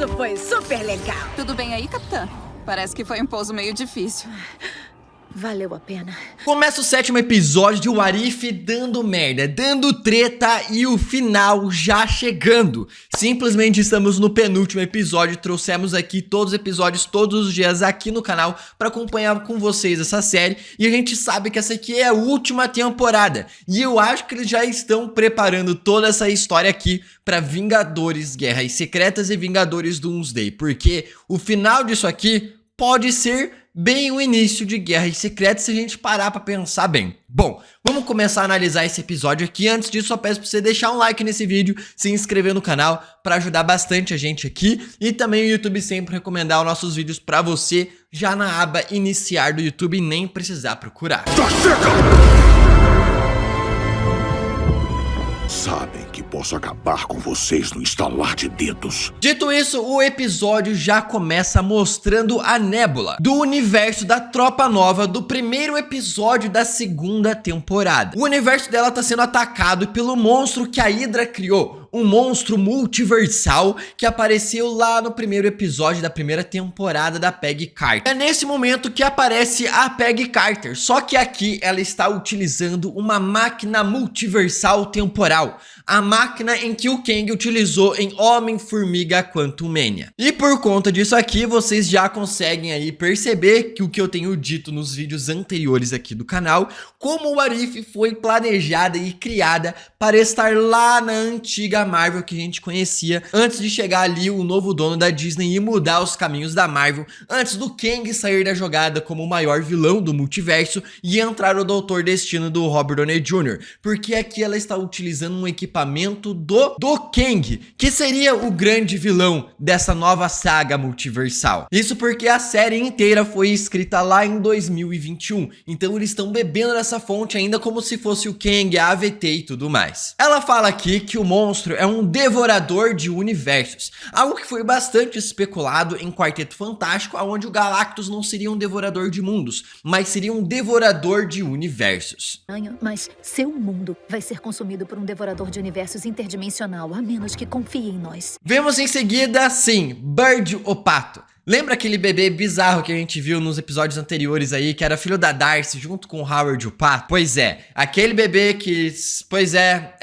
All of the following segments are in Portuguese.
pouso foi super legal. Tudo bem aí, capitã? Parece que foi um pouso meio difícil. Valeu a pena. Começa o 7º episódio de What If dando merda, dando treta e o final já chegando. Simplesmente estamos no penúltimo episódio, trouxemos aqui todos os episódios todos os dias aqui no canal para acompanhar com vocês essa série. E a gente sabe que essa aqui é a última temporada. E eu acho que eles já estão preparando toda essa história aqui para Vingadores Guerras Secretas e Vingadores Doomsday. Porque o final disso aqui pode ser bem o início de Guerras Secretas se a gente parar pra pensar bem. Bom, vamos começar a analisar esse episódio aqui. Antes disso, só peço pra você deixar um like nesse vídeo, se inscrever no canal pra ajudar bastante a gente aqui. E também o YouTube sempre recomendar os nossos vídeos pra você já na aba iniciar do YouTube e nem precisar procurar. Sabem que posso acabar com vocês no estalar de dedos. Dito isso, o episódio já começa mostrando a Nébula do universo da Tropa Nova do primeiro episódio da segunda temporada. O universo dela tá sendo atacado pelo monstro que a Hydra criou. Um monstro multiversal que apareceu lá no primeiro episódio da primeira temporada da Peggy Carter. É nesse momento que aparece a Peggy Carter, só que aqui ela está utilizando uma máquina multiversal temporal. A máquina em que o Kang utilizou em Homem-Formiga Quantumania. E por conta disso aqui, vocês já conseguem aí perceber que o que eu tenho dito nos vídeos anteriores aqui do canal, como o What If foi planejada e criada para estar lá na antiga Marvel que a gente conhecia, antes de chegar ali o novo dono da Disney e mudar os caminhos da Marvel, antes do Kang sair da jogada como o maior vilão do multiverso e entrar o Doutor Destino do Robert Downey Jr. Porque aqui ela está utilizando um equipamento do Kang, que seria o grande vilão dessa nova saga multiversal. Isso porque a série inteira foi escrita lá em 2021, então eles estão bebendo dessa fonte ainda como se fosse o Kang, a AVT e tudo mais. Ela fala aqui que o monstro é um devorador de universos, algo que foi bastante especulado em Quarteto Fantástico, onde o Galactus não seria um devorador de mundos, mas seria um devorador de universos. Mas seu mundo vai ser consumido por um devorador de universos interdimensional, a menos que confie em nós. Vemos em seguida, sim, Bird o Pato. Lembra aquele bebê bizarro que a gente viu nos episódios anteriores aí, que era filho da Darcy junto com o Howard o Pato? Pois é, aquele bebê que... Pois é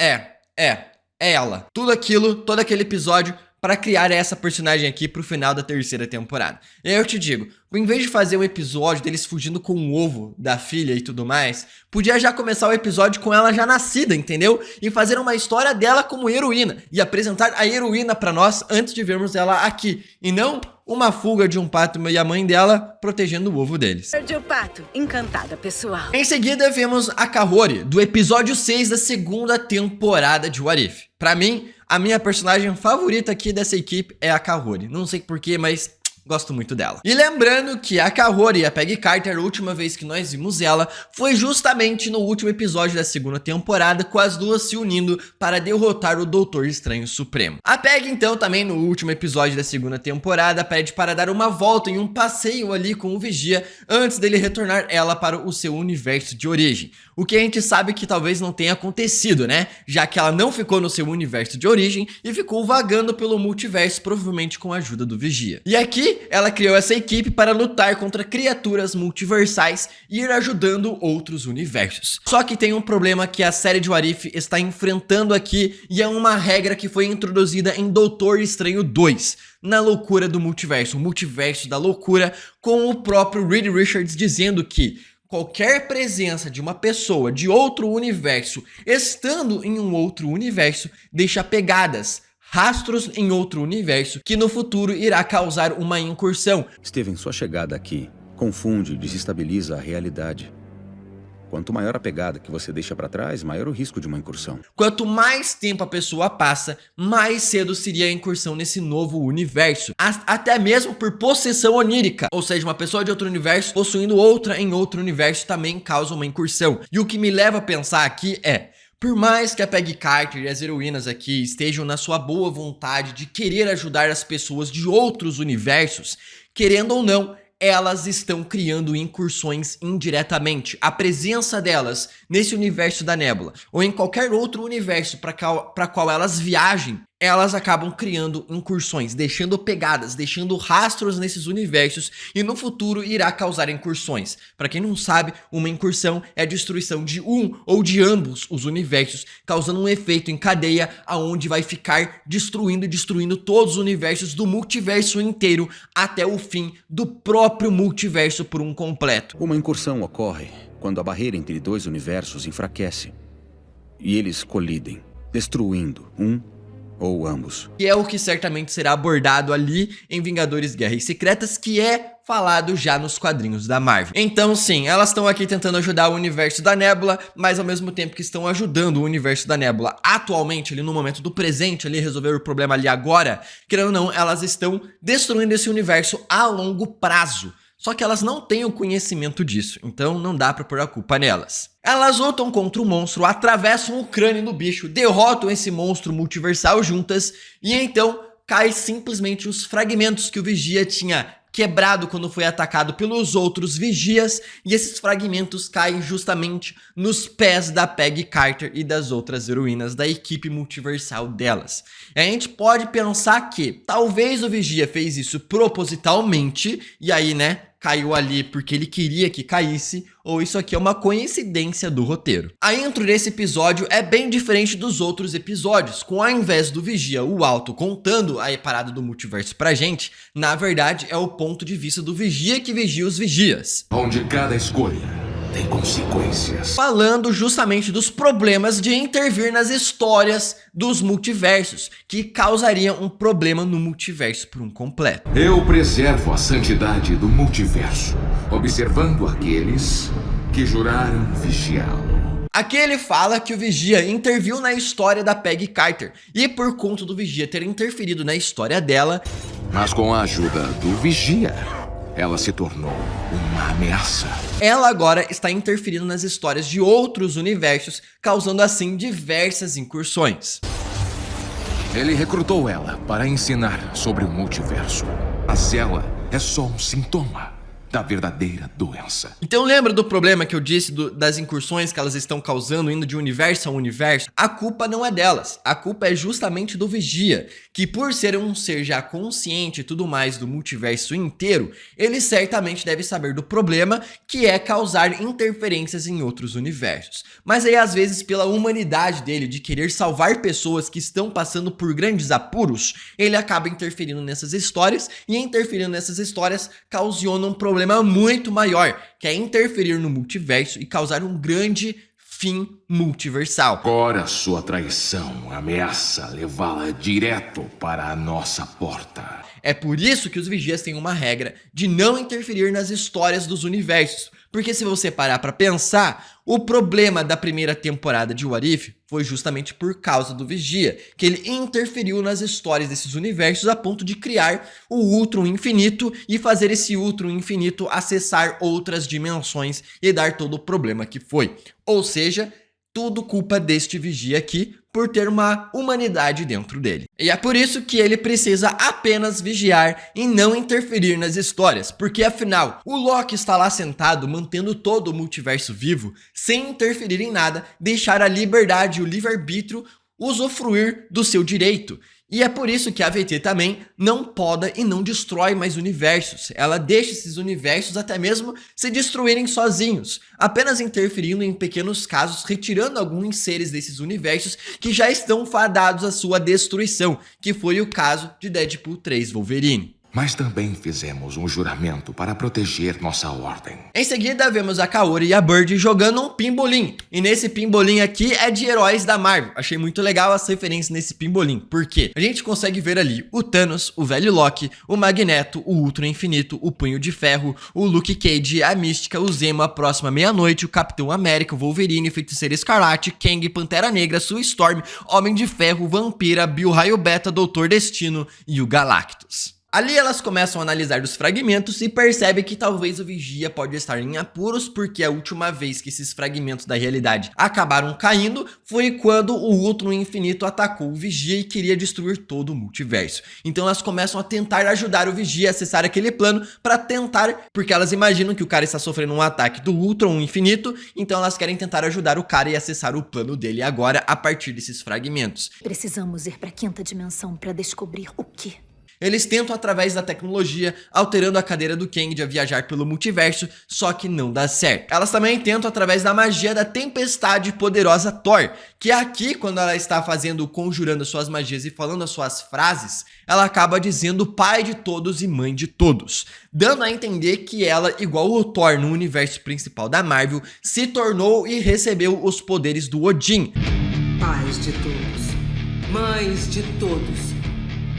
ela. Tudo aquilo, todo aquele episódio para criar essa personagem aqui pro final da terceira temporada. E aí eu te digo, em vez de fazer um episódio deles fugindo com o ovo da filha e tudo mais, podia já começar o episódio com ela já nascida, entendeu? E fazer uma história dela como heroína e apresentar a heroína pra nós antes de vermos ela aqui, e não uma fuga de um pato e a mãe dela protegendo o ovo deles. Perdi o pato. Encantada, pessoal. Em seguida vemos a Kahori, do episódio 6 da segunda temporada de What If. Pra mim, a minha personagem favorita aqui dessa equipe é a Kahori. Não sei porquê, mas gosto muito dela. E lembrando que a Kahori e a Peggy Carter, a última vez que nós vimos ela, foi justamente no último episódio da segunda temporada, com as duas se unindo para derrotar o Doutor Estranho Supremo. A Peggy, então, também no último episódio da segunda temporada, pede para dar uma volta em um passeio ali com o Vigia, antes dele retornar ela para o seu universo de origem. O que a gente sabe que talvez não tenha acontecido, né? Já que ela não ficou no seu universo de origem e ficou vagando pelo multiverso, provavelmente com a ajuda do Vigia. E aqui, ela criou essa equipe para lutar contra criaturas multiversais e ir ajudando outros universos. Só que tem um problema que a série de What If está enfrentando aqui, e é uma regra que foi introduzida em Doutor Estranho 2, na loucura do multiverso, o multiverso da loucura, com o próprio Reed Richards dizendo que qualquer presença de uma pessoa de outro universo estando em um outro universo deixa pegadas, rastros em outro universo que no futuro irá causar uma incursão. Steven, sua chegada aqui confunde e desestabiliza a realidade. Quanto maior a pegada que você deixa pra trás, maior o risco de uma incursão. Quanto mais tempo a pessoa passa, mais cedo seria a incursão nesse novo universo. Até mesmo por possessão onírica. Ou seja, uma pessoa de outro universo possuindo outra em outro universo também causa uma incursão. E o que me leva a pensar aqui é: por mais que a Peggy Carter e as heroínas aqui estejam na sua boa vontade de querer ajudar as pessoas de outros universos, querendo ou não, elas estão criando incursões indiretamente. A presença delas nesse universo da Nébula ou em qualquer outro universo para qual elas viajem elas acabam criando incursões, deixando pegadas, deixando rastros nesses universos e no futuro irá causar incursões. Para quem não sabe, uma incursão é a destruição de um ou de ambos os universos, causando um efeito em cadeia aonde vai ficar destruindo todos os universos do multiverso inteiro até o fim do próprio multiverso por um completo. Uma incursão ocorre quando a barreira entre dois universos enfraquece e eles colidem, destruindo um ou ambos. E é o que certamente será abordado ali em Vingadores Guerras Secretas, que é falado já nos quadrinhos da Marvel. Então sim, elas estão aqui tentando ajudar o universo da Nebula, mas ao mesmo tempo que estão ajudando o universo da Nebula atualmente, ali no momento do presente, ali resolver o problema ali agora, querendo ou não, elas estão destruindo esse universo a longo prazo. Só que elas não têm o conhecimento disso, então não dá pra pôr a culpa nelas. Elas lutam contra o monstro, atravessam o crânio do bicho, derrotam esse monstro multiversal juntas, e então cai simplesmente os fragmentos que o Vigia tinha quebrado quando foi atacado pelos outros Vigias, e esses fragmentos caem justamente nos pés da Peggy Carter e das outras heroínas da equipe multiversal delas. E a gente pode pensar que talvez o Vigia fez isso propositalmente, e aí, né, caiu ali porque ele queria que caísse, ou isso aqui é uma coincidência do roteiro. A intro desse episódio é bem diferente dos outros episódios, com ao invés do Vigia, o Alto, contando a parada do multiverso pra gente, na verdade é o ponto de vista do Vigia que vigia os Vigias. Onde cada escolha tem consequências. Falando justamente dos problemas de intervir nas histórias dos multiversos, que causariam um problema no multiverso por um completo. Eu preservo a santidade do multiverso, observando aqueles que juraram vigiá-lo. Aqui ele fala que o Vigia interviu na história da Peggy Carter, e por conta do Vigia ter interferido na história dela, Mas com a ajuda do Vigia, ela se tornou uma ameaça. ela agora está interferindo nas histórias de outros universos, causando assim diversas incursões. Ele recrutou ela para ensinar sobre o multiverso. Mas ela é só um sintoma da verdadeira doença. Então lembra do problema que eu disse das incursões que elas estão causando, indo de universo a universo? A culpa não é delas, a culpa é justamente do Vigia, que por ser um ser já consciente e tudo mais do multiverso inteiro, ele certamente deve saber do problema, que é causar interferências em outros universos. Mas aí às vezes pela humanidade dele, de querer salvar pessoas que estão passando por grandes apuros, ele acaba interferindo nessas histórias, e interferindo nessas histórias causando um problema muito maior, que é interferir no multiverso e causar um grande fim multiversal. Agora sua traição ameaça levá-la direto para a nossa porta. É por isso que os Vigias têm uma regra de não interferir nas histórias dos universos, porque se você parar pra pensar, o problema da primeira temporada de What If foi justamente por causa do Vigia, que ele interferiu nas histórias desses universos a ponto de criar o Ultron Infinito e fazer esse Ultron Infinito acessar outras dimensões e dar todo o problema que foi. Ou seja, tudo culpa deste Vigia aqui por ter uma humanidade dentro dele. E é por isso que ele precisa apenas vigiar e não interferir nas histórias, porque afinal, o Loki está lá sentado mantendo todo o multiverso vivo, sem interferir em nada, deixar a liberdade e o livre-arbítrio usufruir do seu direito. E é por isso que a VT também não poda e não destrói mais universos. Ela deixa esses universos até mesmo se destruírem sozinhos, apenas interferindo em pequenos casos, retirando alguns seres desses universos que já estão fadados à sua destruição, que foi o caso de Deadpool 3 Wolverine. Mas também fizemos um juramento para proteger nossa ordem. Em seguida, vemos a Kaori e a Bird jogando um pimbolim. E nesse pimbolim aqui é de heróis da Marvel. Achei muito legal as referências nesse pimbolim. Por quê? A gente consegue ver ali o Thanos, o velho Loki, o Magneto, o Ultron Infinito, o Punho de Ferro, o Luke Cage, a Mística, o Zemo, a Próxima Meia-Noite, o Capitão América, o Wolverine, Feiticeira Escarlate, Kang, Pantera Negra, Sue Storm, Homem de Ferro, Vampira, Bill Raio Beta, Doutor Destino e o Galactus. Ali elas começam a analisar os fragmentos e percebem que talvez o Vigia pode estar em apuros, porque a última vez que esses fragmentos da realidade acabaram caindo foi quando o Ultron Infinito atacou o Vigia e queria destruir todo o multiverso. Então elas começam a tentar ajudar o Vigia a acessar aquele plano para tentar, porque elas imaginam que o cara está sofrendo um ataque do Ultron Infinito, então elas querem tentar ajudar o cara e acessar o plano dele agora a partir desses fragmentos. Precisamos ir para a 5ª dimensão para descobrir o quê? Eles tentam através da tecnologia, alterando a cadeira do Kang a viajar pelo multiverso, só que não dá certo. Elas também tentam através da magia da tempestade poderosa Thor, que aqui, quando ela está conjurando suas magias e falando as suas frases, ela acaba dizendo pai de todos e mãe de todos, dando a entender que ela, igual o Thor no universo principal da Marvel, se tornou e recebeu os poderes do Odin. Pais de todos, mães de todos,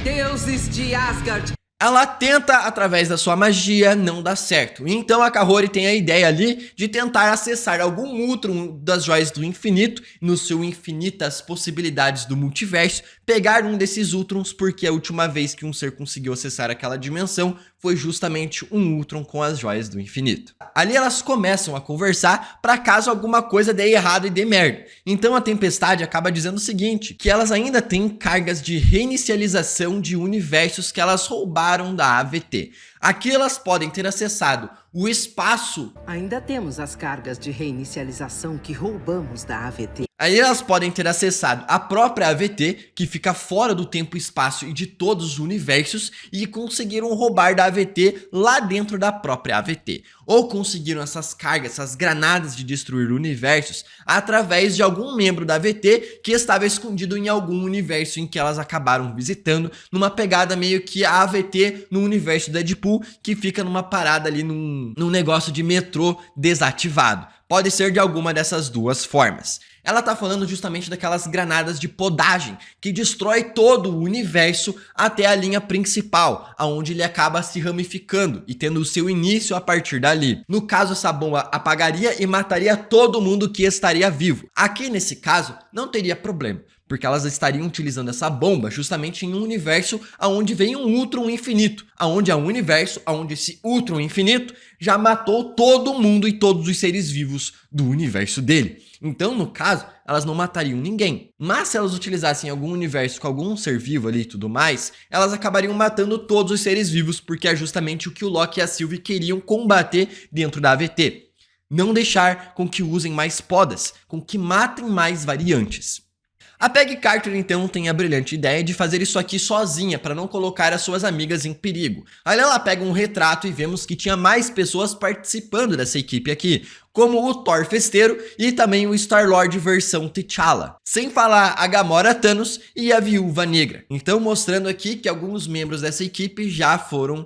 deuses de Asgard. Ela tenta através da sua magia, não dá certo. Então a Kahori tem a ideia ali de tentar acessar algum Ultron das Joias do Infinito, no seu infinitas possibilidades do multiverso, pegar um desses Ultrons, porque a última vez que um ser conseguiu acessar aquela dimensão foi justamente um Ultron com as Joias do Infinito. Ali elas começam a conversar para caso alguma coisa dê errado e dê merda. Então a Tempestade acaba dizendo o seguinte, que elas ainda têm cargas de reinicialização de universos que elas roubaram da AVT. Aqui elas podem ter acessado o espaço. Ainda temos as cargas de reinicialização que roubamos da AVT. Aí elas podem ter acessado a própria AVT, que fica fora do tempo e espaço e de todos os universos, e conseguiram roubar da AVT lá dentro da própria AVT. Ou conseguiram essas cargas, essas granadas de destruir universos, através de algum membro da AVT que estava escondido em algum universo em que elas acabaram visitando, numa pegada meio que a AVT no universo da Deadpool, que fica numa parada ali num negócio de metrô desativado. Pode ser de alguma dessas duas formas. Ela tá falando justamente daquelas granadas de podagem que destrói todo o universo até a linha principal, aonde ele acaba se ramificando e tendo o seu início a partir dali. No caso, essa bomba apagaria e mataria todo mundo que estaria vivo. Aqui nesse caso não teria problema, porque elas estariam utilizando essa bomba justamente em um universo onde vem um Ultron Infinito, onde é um universo onde esse Ultron Infinito já matou todo mundo e todos os seres vivos do universo dele. Então, no caso, elas não matariam ninguém. Mas se elas utilizassem algum universo com algum ser vivo ali e tudo mais, elas acabariam matando todos os seres vivos, porque é justamente o que o Loki e a Sylvie queriam combater dentro da AVT. Não deixar com que usem mais podas, com que matem mais variantes. A Peggy Carter então tem a brilhante ideia de fazer isso aqui sozinha para não colocar as suas amigas em perigo. Aí ela pega um retrato e vemos que tinha mais pessoas participando dessa equipe aqui, como o Thor Festeiro e também o Star-Lord versão T'Challa. Sem falar a Gamora Thanos e a Viúva Negra. Então mostrando aqui que alguns membros dessa equipe já foram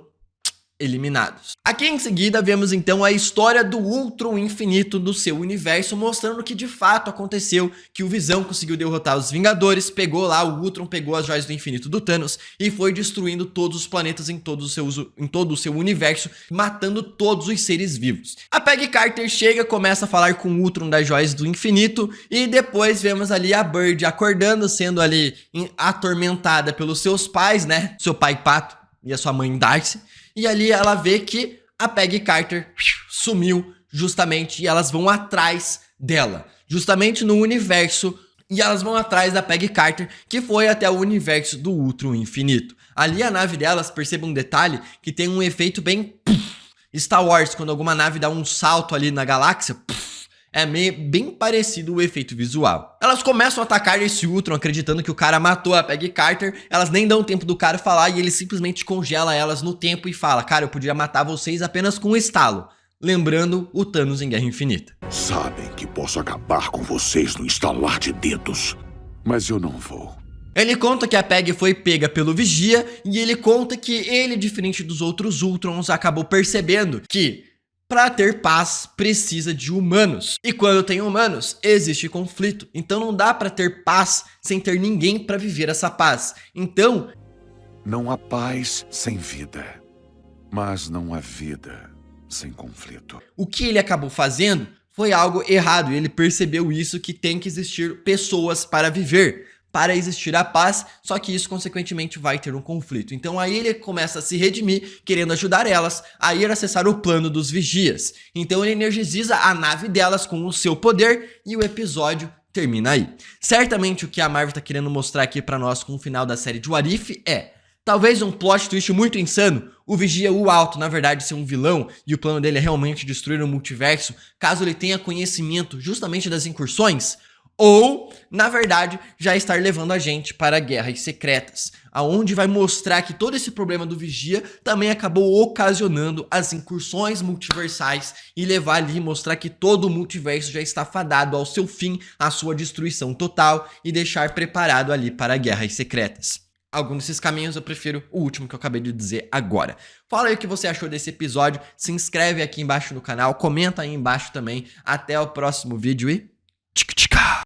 eliminados. Aqui em seguida vemos então a história do Ultron Infinito do seu universo, mostrando que de fato aconteceu, que o Visão conseguiu derrotar os Vingadores, pegou lá o Ultron, pegou as Joias do Infinito do Thanos e foi destruindo todos os planetas em todo o seu universo, matando todos os seres vivos. A Peggy Carter chega, começa a falar com o Ultron das Joias do Infinito e depois vemos ali a Bird acordando, sendo ali atormentada pelos seus pais, né? Seu pai Pato e a sua mãe Darcy. E ali ela vê que a Peggy Carter sumiu justamente e elas vão atrás dela. Justamente no universo, e elas vão atrás da Peggy Carter, que foi até o universo do Ultron Infinito. Ali a nave delas, perceba um detalhe, que tem um efeito bem Star Wars, quando alguma nave dá um salto ali na galáxia, é bem parecido o efeito visual. Elas começam a atacar esse Ultron, acreditando que o cara matou a Peggy Carter. Elas nem dão tempo do cara falar e ele simplesmente congela elas no tempo e fala: cara, eu podia matar vocês apenas com um estalo. Lembrando o Thanos em Guerra Infinita. Sabem que posso acabar com vocês no estalar de dedos, mas eu não vou. Ele conta que a Peggy foi pega pelo Vigia e ele conta que ele, diferente dos outros Ultrons, acabou percebendo que para ter paz, precisa de humanos. E quando tem humanos, existe conflito. Então não dá para ter paz sem ter ninguém para viver essa paz. Então, não há paz sem vida, mas não há vida sem conflito. O que ele acabou fazendo foi algo errado. E ele percebeu isso, que tem que existir pessoas para viver. para existir a paz, só que isso consequentemente vai ter um conflito. Então aí ele começa a se redimir, querendo ajudar elas a ir acessar o plano dos vigias. Então ele energiza a nave delas com o seu poder e o episódio termina aí. Certamente o que a Marvel tá querendo mostrar aqui pra nós com o final da série de What If é talvez um plot twist muito insano, o Vigia o Alto na verdade ser um vilão e o plano dele é realmente destruir o multiverso, caso ele tenha conhecimento justamente das incursões, ou, na verdade, já estar levando a gente para guerras secretas, aonde vai mostrar que todo esse problema do Vigia também acabou ocasionando as incursões multiversais e levar ali mostrar que todo o multiverso já está fadado ao seu fim, à sua destruição total e deixar preparado ali para guerras secretas. Algum desses caminhos eu prefiro o último que eu acabei de dizer agora. Fala aí o que você achou desse episódio, se inscreve aqui embaixo no canal, comenta aí embaixo também. Até o próximo vídeo e...